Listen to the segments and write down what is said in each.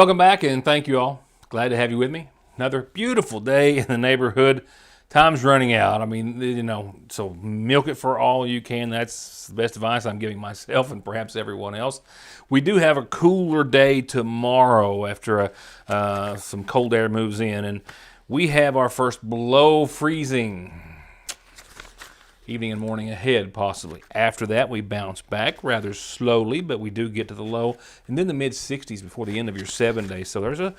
Welcome back, and thank you all. Glad to have you with me. Another beautiful day in the neighborhood. Time's running out. I mean, so milk it for all you can. That's the best advice I'm giving myself and perhaps everyone else. We do have a cooler day tomorrow after some cold air moves in, and we have our first below freezing evening and morning ahead, possibly. After that, we bounce back rather slowly, but we do get to the low and then the mid 60s before the end of your 7 days. So there's a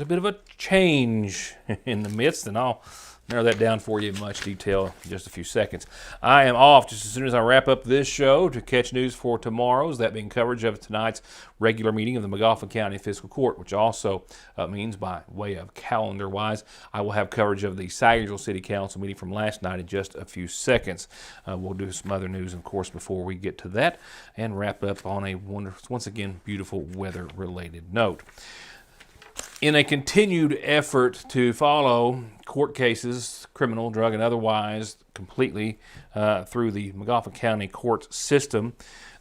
bit of a change in the midst, and I'll narrow that down for you in much detail in just a few seconds. I am off just as soon as I wrap up this show to catch news for tomorrow's, that being coverage of tonight's regular meeting of the McGoffin County Fiscal Court, which also means, by way of calendar-wise, I will have coverage of the Sagersville City Council meeting from last night in just a few seconds. We'll do some other news, of course, before we get to that, and wrap up on a once again beautiful weather-related note. In a continued effort to follow court cases, criminal, drug, and otherwise, completely through the McGoffin County court system,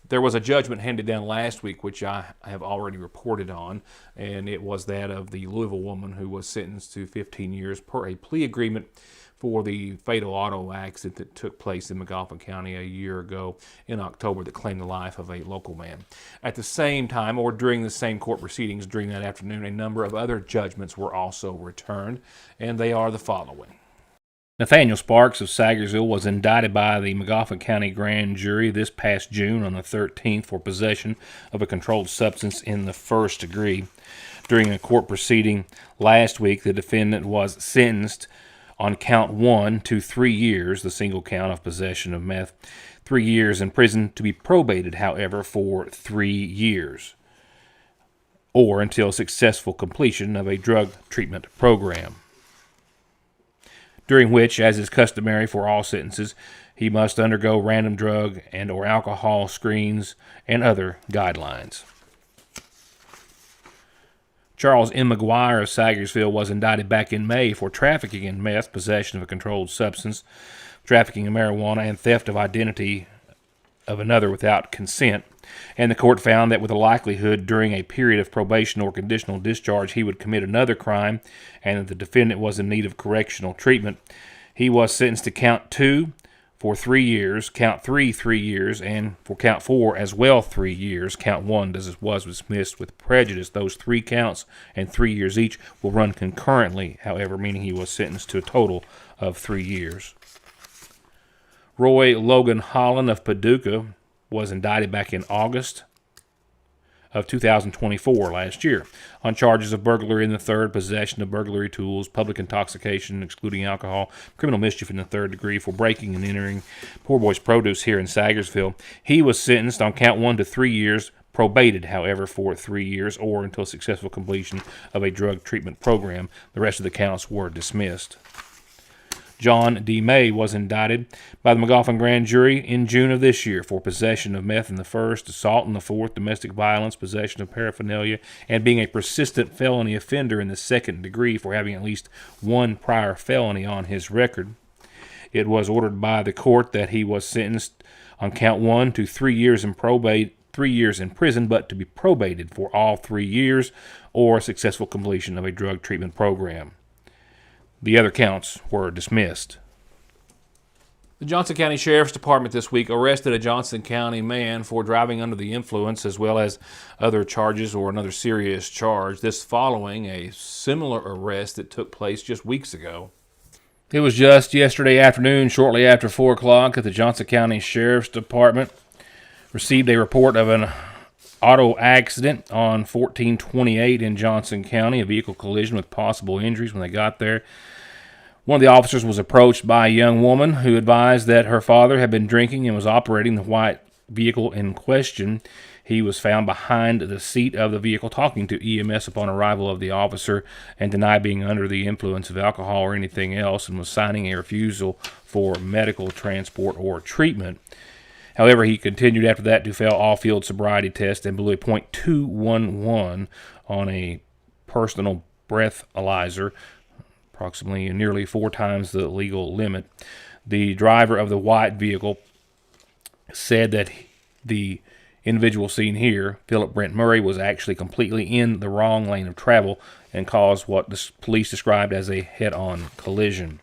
there was a judgment handed down last week, which I have already reported on, and it was that of the Louisville woman who was sentenced to 15 years per a plea agreement for the fatal auto accident that took place in McGoffin County a year ago in October that claimed the life of a local man. At the same time, or during the same court proceedings during that afternoon, a number of other judgments were also returned, and they are the following. Nathaniel Sparks of Sagersville was indicted by the McGoffin County Grand Jury this past June on the 13th for possession of a controlled substance in the first degree. During a court proceeding last week, the defendant was sentenced on count 1 to 3 years, the single count of possession of meth, 3 years in prison, to be probated, however, for 3 years, or until successful completion of a drug treatment program, during which, as is customary for all sentences, he must undergo random drug and or alcohol screens and other guidelines. Charles M. McGuire of Sagersville was indicted back in May for trafficking in meth, possession of a controlled substance, trafficking in marijuana, and theft of identity of another without consent. And the court found that with a likelihood during a period of probation or conditional discharge he would commit another crime, and that the defendant was in need of correctional treatment. He was sentenced to count 2 for 3 years, count 3, 3 years, and for count 4 as well 3 years. Count 1 was dismissed with prejudice. Those 3 counts and 3 years each will run concurrently, however, meaning he was sentenced to a total of 3 years. Roy Logan Holland of Paducah was indicted back in August of 2024, last year, on charges of burglary in the third, possession of burglary tools, public intoxication, excluding alcohol, criminal mischief in the third degree for breaking and entering Poor Boys Produce here in Sagersville. He was sentenced on count 1 to 3 years, probated, however, for 3 years or until successful completion of a drug treatment program. The rest of the counts were dismissed. John D. May was indicted by the McGoffin Grand Jury in June of this year for possession of meth in the first, assault in the fourth, domestic violence, possession of paraphernalia, and being a persistent felony offender in the second degree for having at least one prior felony on his record. It was ordered by the court that he was sentenced on count 1 to 3 years in 3 years in prison, but to be probated for all 3 years or successful completion of a drug treatment program. The other counts were dismissed. The Johnson County Sheriff's Department this week arrested a Johnson County man for driving under the influence, as well as other charges or another serious charge. This following a similar arrest that took place just weeks ago. It was just yesterday afternoon, shortly after 4 o'clock, that the Johnson County Sheriff's Department received a report of an auto accident on 1428 in Johnson County, a vehicle collision with possible injuries. When they got there, one of the officers was approached by a young woman who advised that her father had been drinking and was operating the white vehicle in question. He was found behind the seat of the vehicle talking to EMS upon arrival of the officer and denied being under the influence of alcohol or anything else, and was signing a refusal for medical transport or treatment. However, he continued after that to fail all field sobriety tests and blew a .211 on a personal breathalyzer, approximately nearly 4 times the legal limit. The driver of the white vehicle said that the Individual seen here, Philip Brent Murray, was actually completely in the wrong lane of travel and caused what the police described as a head-on collision.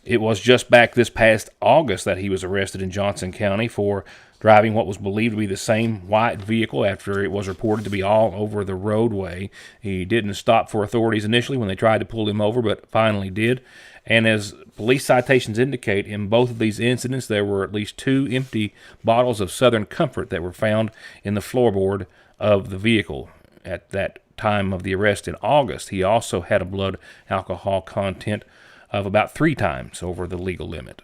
It was just back this past August that he was arrested in Johnson County for driving what was believed to be the same white vehicle after it was reported to be all over the roadway. He didn't stop for authorities initially when they tried to pull him over, but finally did. And as police citations indicate, in both of these incidents, there were at least 2 empty bottles of Southern Comfort that were found in the floorboard of the vehicle. At that time of the arrest in August, he also had a blood alcohol content of about 3 times over the legal limit.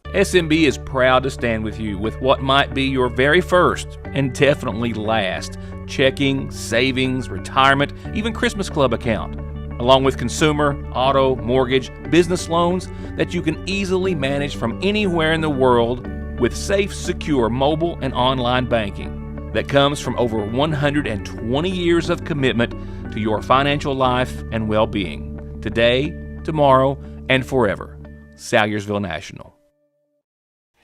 SMB is proud to stand with you with what might be your very first and definitely last checking, savings, retirement, even Christmas Club account, along with consumer, auto, mortgage, business loans that you can easily manage from anywhere in the world with safe, secure mobile and online banking that comes from over 120 years of commitment to your financial life and well-being, today, tomorrow, and forever. Salyersville National.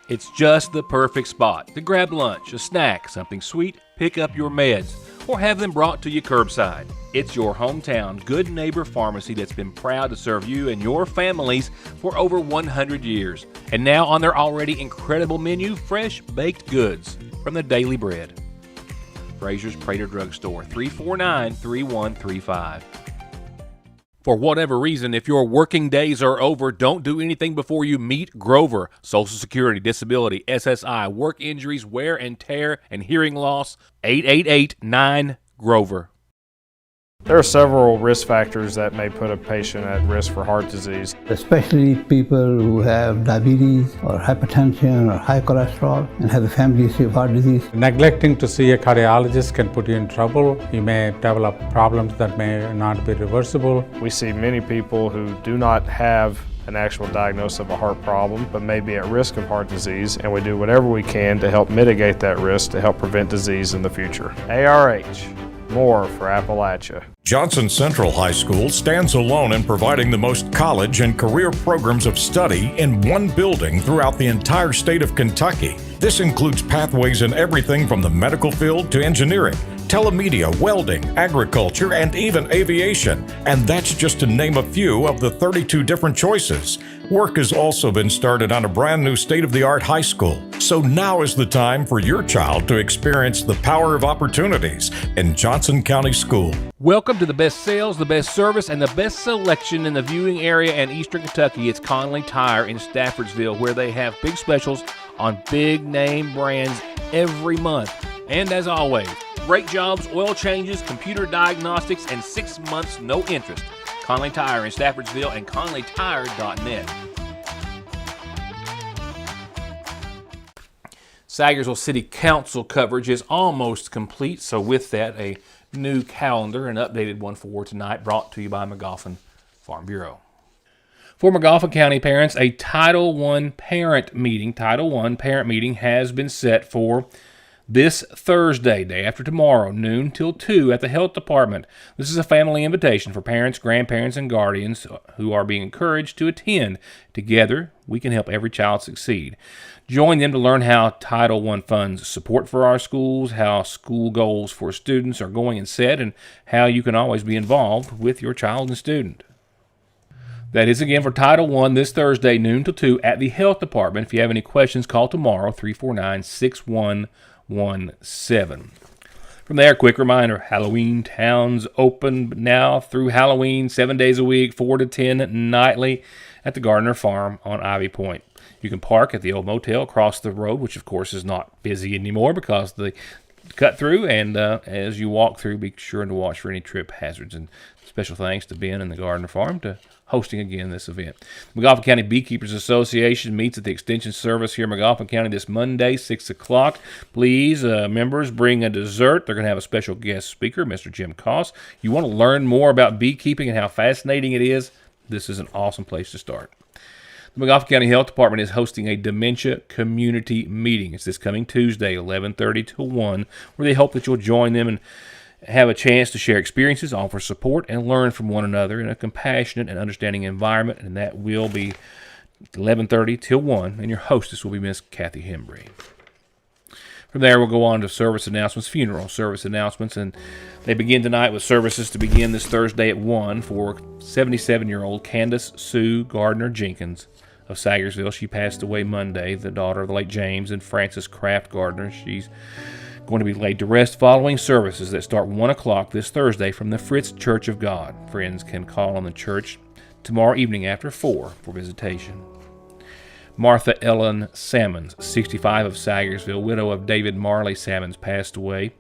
It's just the perfect spot to grab lunch, a snack, something sweet, pick up your meds, or have them brought to you curbside. It's your hometown Good Neighbor Pharmacy that's been proud to serve you and your families for over 100 years. And now on their already incredible menu, fresh baked goods from the Daily Bread. Frazier's Prater Drugstore, 349-3135. For whatever reason, if your working days are over, don't do anything before you meet Grover. Social Security, disability, SSI, work injuries, wear and tear, and hearing loss. 888-9-GROVER. There are several risk factors that may put a patient at risk for heart disease. Especially people who have diabetes or hypertension or high cholesterol and have a family history of heart disease. Neglecting to see a cardiologist can put you in trouble. You may develop problems that may not be reversible. We see many people who do not have an actual diagnosis of a heart problem, but may be at risk of heart disease, and we do whatever we can to help mitigate that risk to help prevent disease in the future. ARH. More for Appalachia. Johnson Central High School stands alone in providing the most college and career programs of study in one building throughout the entire state of Kentucky. This includes pathways in everything from the medical field to engineering, telemedia, welding, agriculture, and even aviation. And that's just to name a few of the 32 different choices. Work has also been started on a brand new state-of-the-art high school. So now is the time for your child to experience the power of opportunities in Johnson County School. Welcome to the best sales, the best service, and the best selection in the viewing area and Eastern Kentucky. It's Conley Tire in Staffordsville, where they have big specials on big name brands every month. And as always, brake jobs, oil changes, computer diagnostics, and 6 months no interest. Conley Tire in Staffordsville and conleytire.net. Salyersville City Council coverage is almost complete, so with that, a new calendar, an updated one for tonight, brought to you by McGoffin Farm Bureau. For McGoffin County parents, a Title I parent meeting has been set for this Thursday, day after tomorrow, noon till 2 at the Health Department. This is a family invitation for parents, grandparents, and guardians who are being encouraged to attend. Together, we can help every child succeed. Join them to learn how Title I funds support for our schools, how school goals for students are going and set, and how you can always be involved with your child and student. That is again for Title I this Thursday, noon till 2 at the Health Department. If you have any questions, call tomorrow, 349-6117. From there, quick reminder, Halloween Town's open now through Halloween, 7 days a week, 4 to 10 nightly at the Gardner Farm on Ivy Point. You can park at the old motel across the road, which of course is not busy anymore because the cut through, and as you walk through, be sure to watch for any trip hazards. And special thanks to Ben and the Gardner Farm to hosting again this event. McGoffin County Beekeepers Association meets at the Extension Service here in McGoffin County this Monday, 6 o'clock. Please, members, bring a dessert. They're going to have a special guest speaker, Mr. Jim Koss. You want to learn more about beekeeping and how fascinating it is? This is an awesome place to start. The McGoffin County Health Department is hosting a dementia community meeting. It's this coming Tuesday, 11:30 to 1, where they hope that you'll join them and have a chance to share experiences, offer support, and learn from one another in a compassionate and understanding environment. And that will be 11:30 till 1, and your hostess will be Miss Kathy Hembry. From there, we'll go on to service announcements, funeral service announcements, and they begin tonight with services to begin this Thursday at 1 for 77-year-old Candace Sue Gardner Jenkins of Sagersville. She passed away Monday, the daughter of the late James and Frances Kraft Gardner. She's going to be laid to rest following services that start 1 o'clock this Thursday from the Fritz Church of God. Friends can call on the church tomorrow evening after 4 for visitation. Martha Ellen Sammons, 65 of Sagersville, widow of David Marley Sammons, passed away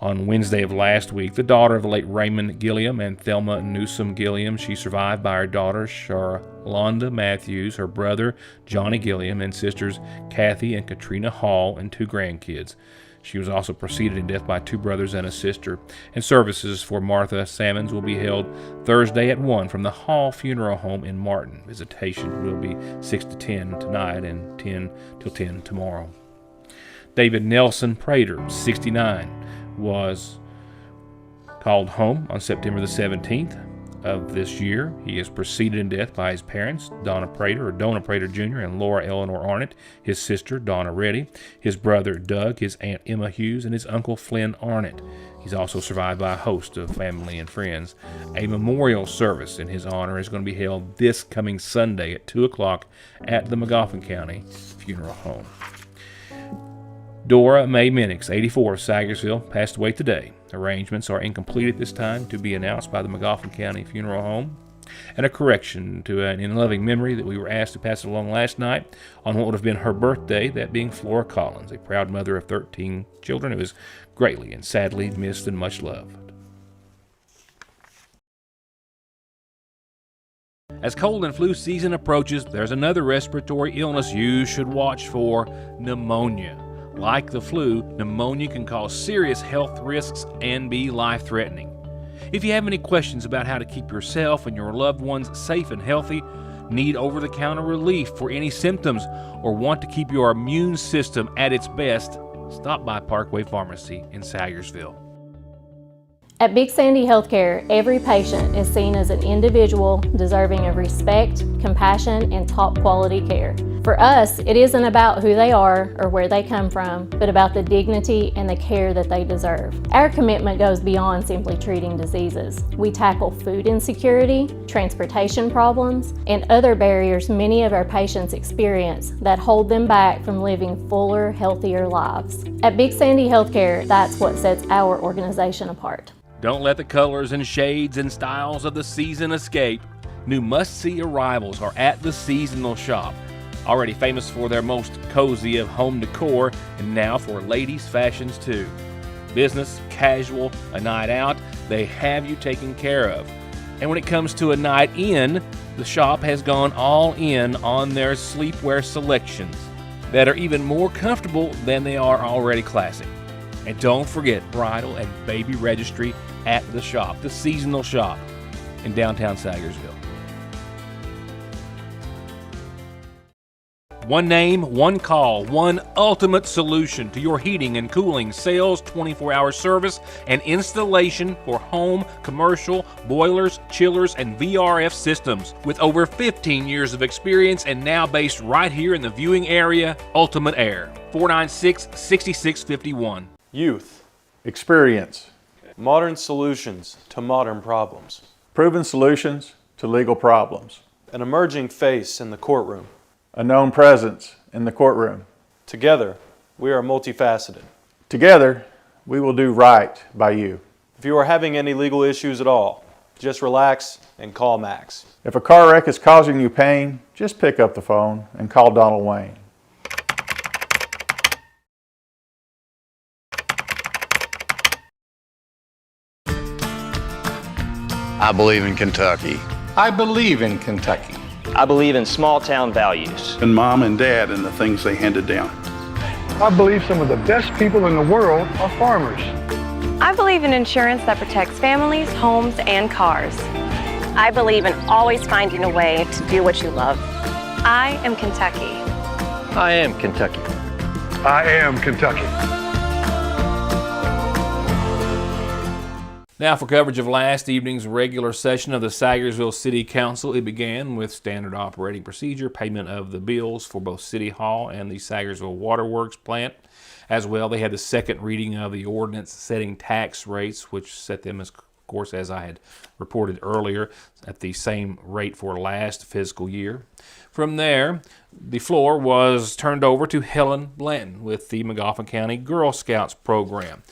on Wednesday of last week. The daughter of the late Raymond Gilliam and Thelma Newsom Gilliam. She survived by her daughter Charlonda Matthews, her brother Johnny Gilliam, and sisters Kathy and Katrina Hall, and 2 grandkids. She was also preceded in death by 2 brothers and a sister. And services for Martha Sammons will be held Thursday at 1 from the Hall Funeral Home in Martin. Visitation will be 6 to 10 tonight and 10 till 10 tomorrow. David Nelson Prater, 69, was called home on September the 17th of this year. He is preceded in death by his parents, Donna Prater Jr. and Laura Eleanor Arnott, his sister, Donna Reddy, his brother, Doug, his aunt, Emma Hughes, and his uncle, Flynn Arnott. He's also survived by a host of family and friends. A memorial service in his honor is going to be held this coming Sunday at 2 o'clock at the Magoffin County Funeral Home. Dora Mae Minix, 84 of Sagersville, passed away today. Arrangements are incomplete at this time to be announced by the Magoffin County Funeral Home. And a correction to an in loving memory that we were asked to pass along last night on what would have been her birthday, that being Flora Collins, a proud mother of 13 children who is greatly and sadly missed and much loved. As cold and flu season approaches, there's another respiratory illness you should watch for: pneumonia. Like the flu, pneumonia can cause serious health risks and be life-threatening. If you have any questions about how to keep yourself and your loved ones safe and healthy, need over-the-counter relief for any symptoms, or want to keep your immune system at its best, stop by Parkway Pharmacy in Sagersville. At Big Sandy Healthcare, every patient is seen as an individual deserving of respect, compassion, and top quality care. For us, it isn't about who they are or where they come from, but about the dignity and the care that they deserve. Our commitment goes beyond simply treating diseases. We tackle food insecurity, transportation problems, and other barriers many of our patients experience that hold them back from living fuller, healthier lives. At Big Sandy Healthcare, that's what sets our organization apart. Don't let the colors and shades and styles of the season escape. New must-see arrivals are at the Seasonal Shop. Already famous for their most cozy of home decor, and now for ladies' fashions too. Business, casual, a night out, they have you taken care of. And when it comes to a night in, the shop has gone all in on their sleepwear selections that are even more comfortable than they are already classic. And don't forget bridal and baby registry at the shop, the Seasonal Shop in downtown Sagersville. One name, one call, one ultimate solution to your heating and cooling, sales, 24-hour service, and installation for home, commercial, boilers, chillers, and VRF systems. With over 15 years of experience and now based right here in the viewing area, Ultimate Air, 496-6651. Youth. Experience. Modern solutions to modern problems. Proven solutions to legal problems. An emerging face in the courtroom. A known presence in the courtroom. Together, we are multifaceted. Together, we will do right by you. If you are having any legal issues at all, just relax and call Max. If a car wreck is causing you pain, just pick up the phone and call Donald Wayne. I believe in Kentucky. I believe in Kentucky. I believe in small town values. And mom and dad and the things they handed down. I believe some of the best people in the world are farmers. I believe in insurance that protects families, homes, and cars. I believe in always finding a way to do what you love. I am Kentucky. I am Kentucky. I am Kentucky. Now for coverage of last evening's regular session of the Sagersville City Council. It began with standard operating procedure, payment of the bills for both City Hall and the Sagersville Waterworks plant. As well, they had the second reading of the ordinance setting tax rates, which set them, as, of course, as I had reported earlier, at the same rate for last fiscal year. From there, the floor was turned over to Helen Blanton with the Magoffin County Girl Scouts program.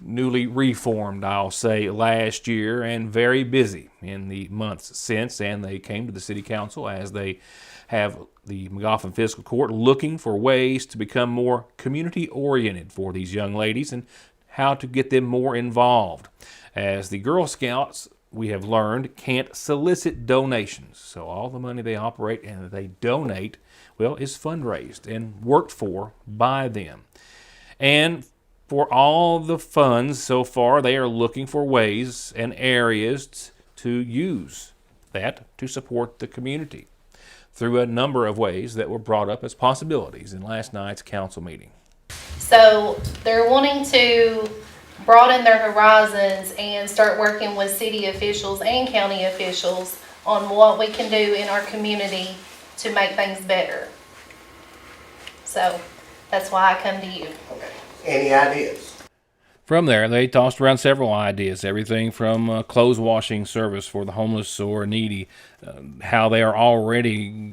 Newly reformed, I'll say, last year, and very busy in the months since, and they came to the City Council as they have the Magoffin Fiscal Court looking for ways to become more community-oriented for these young ladies and how to get them more involved. As the Girl Scouts, we have learned, can't solicit donations, so all the money they operate and they donate, well, is fundraised and worked for by them. And for all the funds so far, they are looking for ways and areas to use that to support the community through a number of ways that were brought up as possibilities in last night's council meeting. So they're wanting to broaden their horizons and start working with city officials and county officials on what we can do in our community to make things better. So that's why I come to you. Okay. Any ideas? From there, they tossed around several ideas, everything from clothes washing service for the homeless or needy, how they are already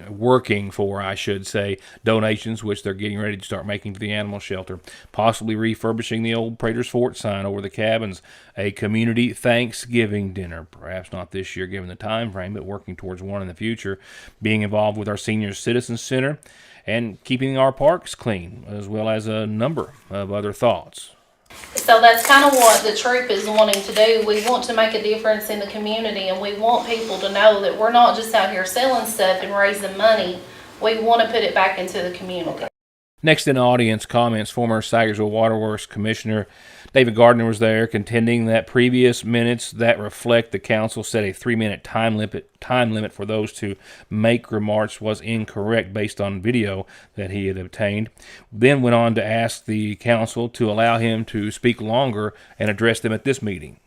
working for, I should say, donations, which they're getting ready to start making to the animal shelter, possibly refurbishing the old Prater's Fort sign over the cabins, a community Thanksgiving dinner, perhaps not this year given the time frame, but working towards one in the future, being involved with our Senior Citizen Center, and keeping our parks clean, as well as a number of other thoughts. So that's kind of what the troop is wanting to do. We want to make a difference in the community, and we want people to know that we're not just out here selling stuff and raising money. We want to put it back into the community. Next in audience comments, former Sagersville Waterworks Commissioner David Gardner was there, contending that previous minutes that reflect the council set a 3-minute time limit for those to make remarks was incorrect based on video that he had obtained. Then went on to ask the council to allow him to speak longer and address them at this meeting.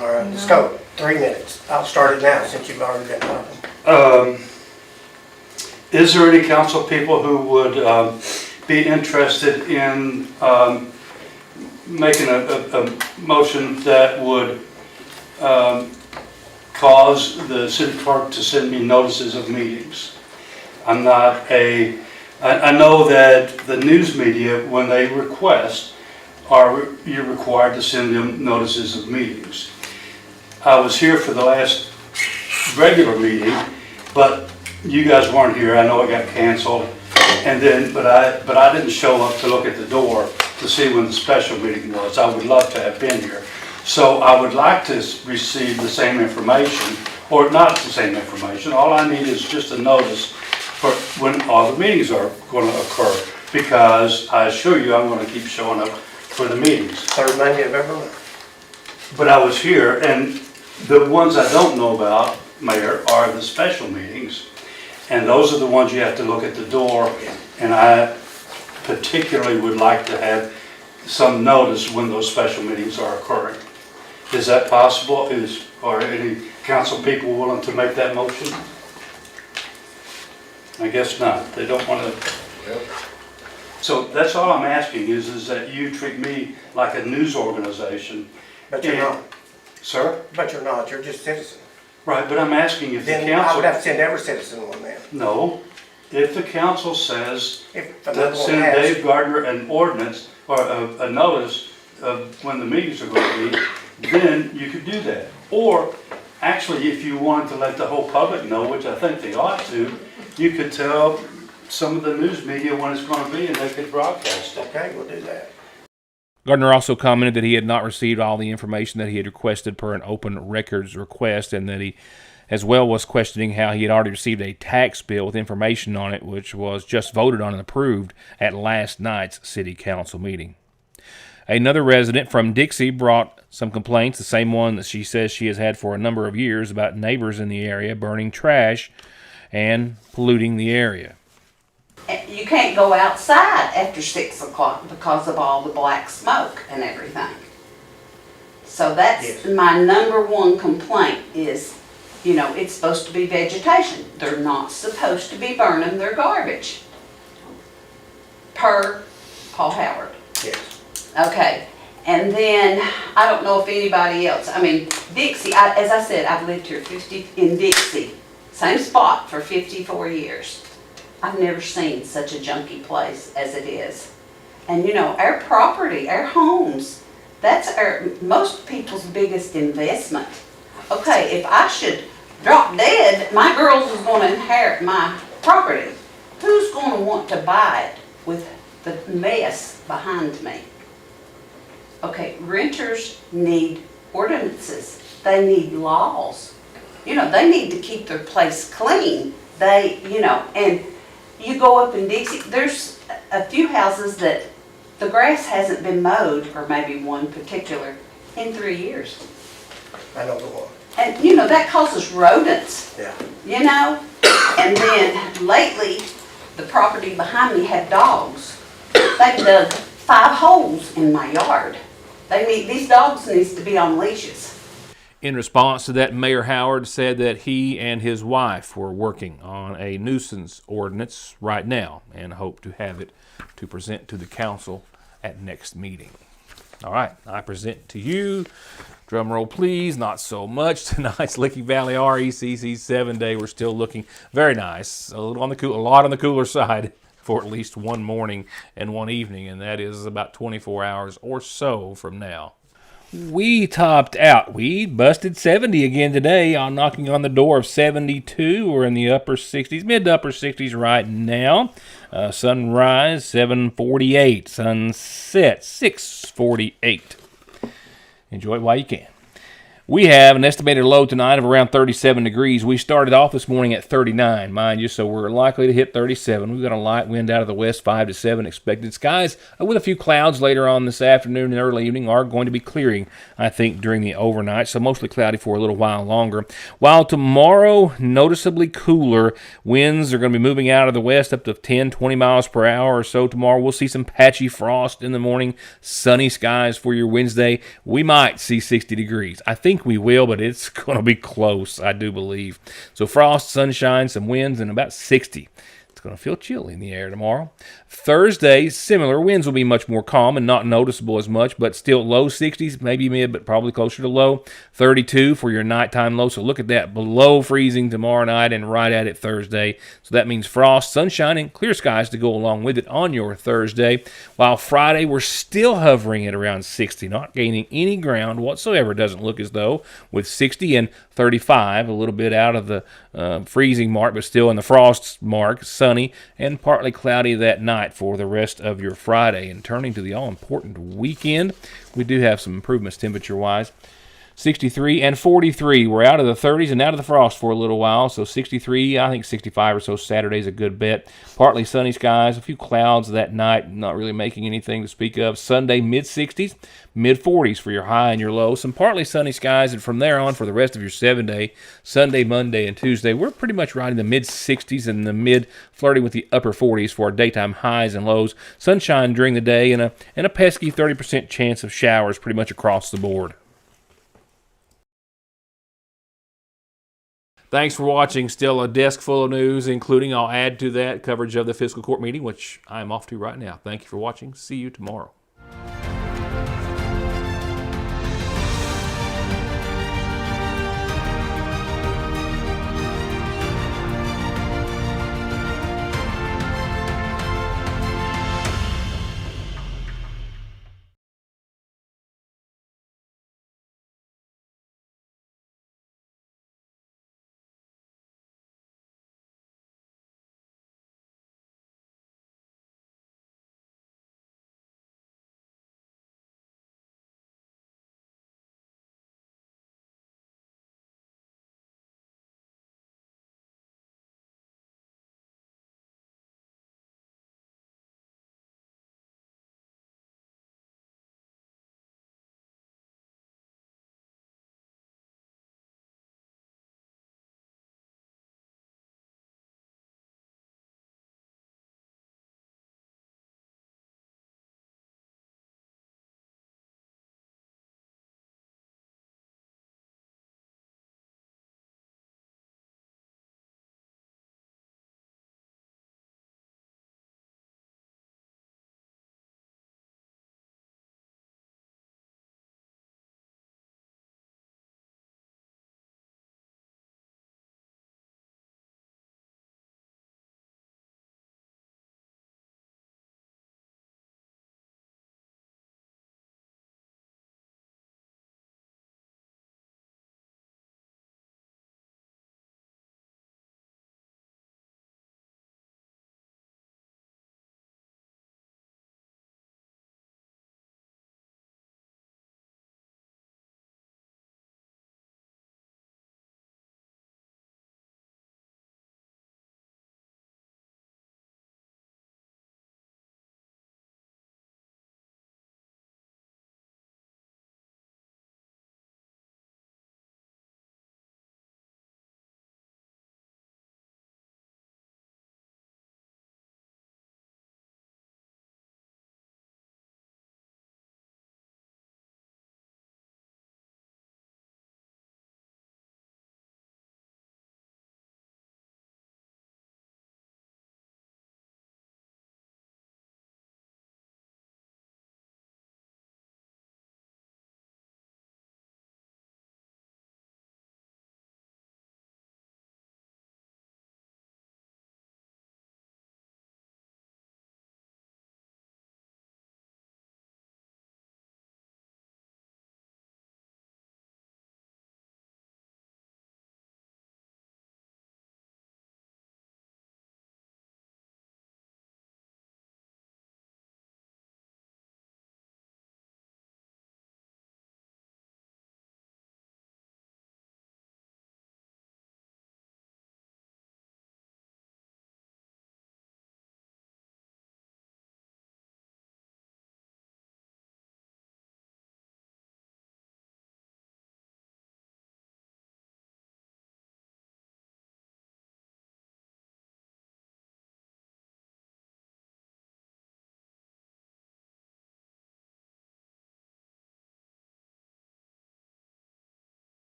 All right, let's go. 3 minutes. I'll start it now since you've already been talking. Is there any council people who would be interested in making a motion that would cause the city clerk to send me notices of meetings? I know that the news media, when they request, you're required to send them notices of meetings. I was here for the last regular meeting, but you guys weren't here. I know it got canceled. And then, but I didn't show up to look at the door to see when the special meeting was. I would love to have been here. So I would like to receive the same information, or not the same information. All I need is just a notice for when all the meetings are going to occur, because I assure you I'm going to keep showing up for the meetings. Third Monday of every month. But I was here, and the ones I don't know about, Mayor, are the special meetings. And those are the ones you have to look at the door, and I particularly would like to have some notice when those special meetings are occurring. Is that possible? Are any council people willing to make that motion? I guess not. They don't want to. So that's all I'm asking is that you treat me like a news organization. But you're not. Sir? But you're not. You're just citizen. Right, but I'm asking if then the council... I would have to send every citizen one then. No. If the council says that send Dave Gardner an ordinance or a notice of when the meetings are going to be, then you could do that. Or actually, if you wanted to let the whole public know, which I think they ought to, you could tell some of the news media when it's going to be and they could broadcast it. Okay, we'll do that. Gardner also commented that he had not received all the information that he had requested per an open records request, and that he as well was questioning how he had already received a tax bill with information on it, which was just voted on and approved at last night's city council meeting. Another resident from Dixie brought some complaints, the same one that she says she has had for a number of years, about neighbors in the area burning trash and polluting the area. You can't go outside after 6 o'clock because of all the black smoke and everything. So that's my number one complaint is, you know, it's supposed to be vegetation. They're not supposed to be burning their garbage. Per Paul Howard. Yes. Okay. And then, I don't know if anybody else, I mean, Dixie, as I said, I've lived here in Dixie, same spot for 54 years. I've never seen such a junky place as it is. And you know, our property, our homes, that's most people's biggest investment. Okay, if I should drop dead, my girls is going to inherit my property. Who's going to want to buy it with the mess behind me? Okay, renters need ordinances. They need laws. You know, they need to keep their place clean. They, you know, and you go up in Dixie, there's a few houses that the grass hasn't been mowed, or maybe one particular, in 3 years. I know the one. And, you know, that causes rodents. Yeah. You know? And then lately, the property behind me had dogs. They've dug 5 holes in my yard. These dogs needs to be on leashes. In response to that, Mayor Howard said that he and his wife were working on a nuisance ordinance right now and hope to have it to present to the council at next meeting. All right, I present to you, drum roll please, not so much, tonight's Licking Valley RECC 7-day. We're still looking very nice, a lot on the cooler side for at least one morning and one evening, and that is about 24 hours or so from now. We topped out. We busted 70 again today on knocking on the door of 72. We're in the upper 60s, mid to upper 60s right now. Sunrise 7:48, sunset 6:48. Enjoy it while you can. We have an estimated low tonight of around 37 degrees. We started off this morning at 39, mind you, so we're likely to hit 37. We've got a light wind out of the west, 5 to 7 expected. Skies with a few clouds later on this afternoon and early evening are going to be clearing, I think, during the overnight, so mostly cloudy for a little while longer. While tomorrow, noticeably cooler, winds are going to be moving out of the west up to 10, 20 miles per hour or so tomorrow. We'll see some patchy frost in the morning, sunny skies for your Wednesday. We might see 60 degrees. I think we will, but it's going to be close, I do believe. So frost, sunshine, some winds, and about 60. It's going to feel chilly in the air tomorrow. Thursday, similar. Winds will be much more calm and not noticeable as much, but still low 60s, maybe mid, but probably closer to low. 32 for your nighttime low. So look at that. Below freezing tomorrow night and right at it Thursday. So that means frost, sunshine, and clear skies to go along with it on your Thursday. While Friday, we're still hovering at around 60, not gaining any ground whatsoever. Doesn't look as though, with 60 and 35, a little bit out of the freezing mark, but still in the frost mark, sunny and partly cloudy that night for the rest of your Friday. And turning to the all-important weekend, we do have some improvements temperature-wise. 63 and 43. We're out of the 30s and out of the frost for a little while, so 63, I think 65 or so Saturday's a good bet. Partly sunny skies, a few clouds that night, not really making anything to speak of. Sunday, mid-60s, mid-40s for your high and your low. Some partly sunny skies, and from there on for the rest of your 7-day, Sunday, Monday, and Tuesday, we're pretty much right in the mid-60s and the mid, flirting with the upper 40s for our daytime highs and lows. Sunshine during the day and a pesky 30% chance of showers pretty much across the board. Thanks for watching. Still a desk full of news, including, I'll add to that, coverage of the fiscal court meeting, which I'm off to right now. Thank you for watching. See you tomorrow.